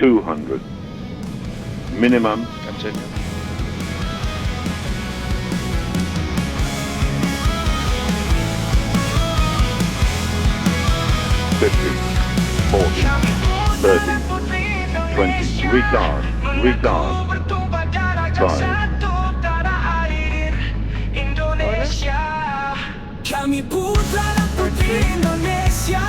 200. Minimum Continue. 50, 40, 30, 20. Retard, retard. 5, Kami putra dan putri Indonesia,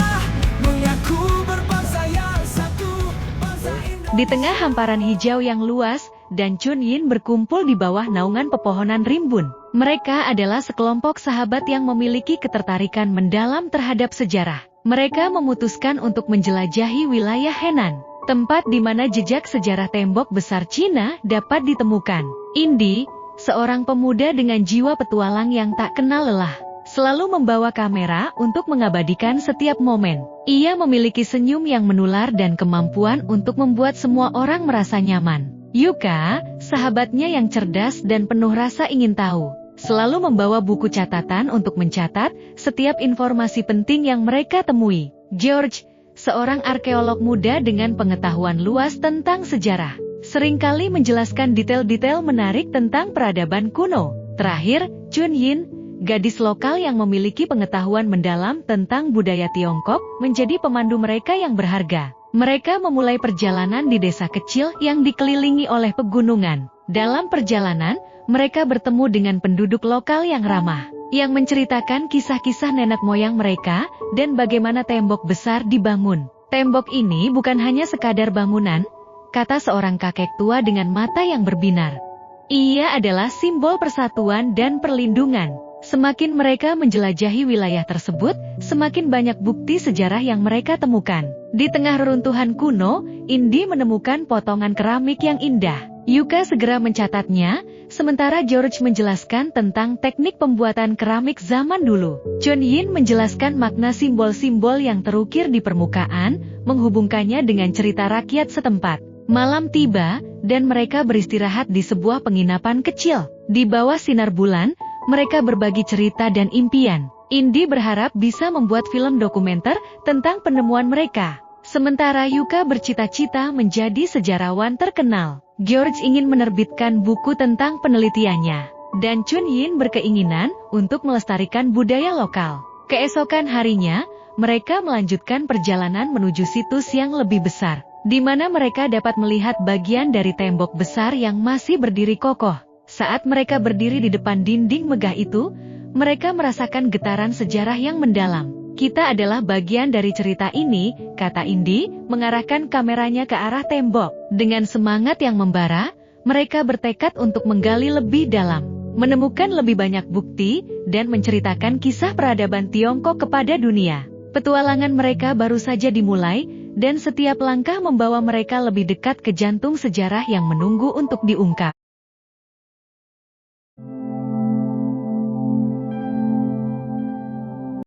mengaku berbangsa yang satu, bangsa Indonesia. Di tengah hamparan hijau yang luas, Dan Chun Yin berkumpul di bawah naungan pepohonan rimbun. Mereka adalah sekelompok sahabat yang memiliki ketertarikan mendalam terhadap sejarah. Mereka memutuskan untuk menjelajahi wilayah Henan, tempat di mana jejak sejarah tembok besar Cina dapat ditemukan. Indi, seorang pemuda dengan jiwa petualang yang tak kenal lelah, selalu membawa kamera untuk mengabadikan setiap momen. Ia memiliki senyum yang menular dan kemampuan untuk membuat semua orang merasa nyaman. Yuka, sahabatnya yang cerdas dan penuh rasa ingin tahu, selalu membawa buku catatan untuk mencatat setiap informasi penting yang mereka temui. George, seorang arkeolog muda dengan pengetahuan luas tentang sejarah, seringkali menjelaskan detail-detail menarik tentang peradaban kuno. Terakhir, Chun Yin, gadis lokal yang memiliki pengetahuan mendalam tentang budaya Tiongkok, menjadi pemandu mereka yang berharga. Mereka memulai perjalanan di desa kecil yang dikelilingi oleh pegunungan. Dalam perjalanan, mereka bertemu dengan penduduk lokal yang ramah, yang menceritakan kisah-kisah nenek moyang mereka dan bagaimana tembok besar dibangun. Tembok ini bukan hanya sekadar bangunan, kata seorang kakek tua dengan mata yang berbinar. Ia adalah simbol persatuan dan perlindungan. Semakin mereka menjelajahi wilayah tersebut, semakin banyak bukti sejarah yang mereka temukan. Di tengah reruntuhan kuno, Indi menemukan potongan keramik yang indah. Yuka segera mencatatnya, sementara George menjelaskan tentang teknik pembuatan keramik zaman dulu. Chun Yin menjelaskan makna simbol-simbol yang terukir di permukaan, menghubungkannya dengan cerita rakyat setempat. Malam tiba, dan mereka beristirahat di sebuah penginapan kecil. Di bawah sinar bulan, mereka berbagi cerita dan impian. Indi berharap bisa membuat film dokumenter tentang penemuan mereka. Sementara Yuka bercita-cita menjadi sejarawan terkenal. George ingin menerbitkan buku tentang penelitiannya. Dan Chun Yin berkeinginan untuk melestarikan budaya lokal. Keesokan harinya, mereka melanjutkan perjalanan menuju situs yang lebih besar, di mana mereka dapat melihat bagian dari tembok besar yang masih berdiri kokoh. Saat mereka berdiri di depan dinding megah itu, mereka merasakan getaran sejarah yang mendalam. Kita adalah bagian dari cerita ini, kata Indi, mengarahkan kameranya ke arah tembok. Dengan semangat yang membara, mereka bertekad untuk menggali lebih dalam, menemukan lebih banyak bukti, dan menceritakan kisah peradaban Tiongkok kepada dunia. Petualangan mereka baru saja dimulai, dan setiap langkah membawa mereka lebih dekat ke jantung sejarah yang menunggu untuk diungkap.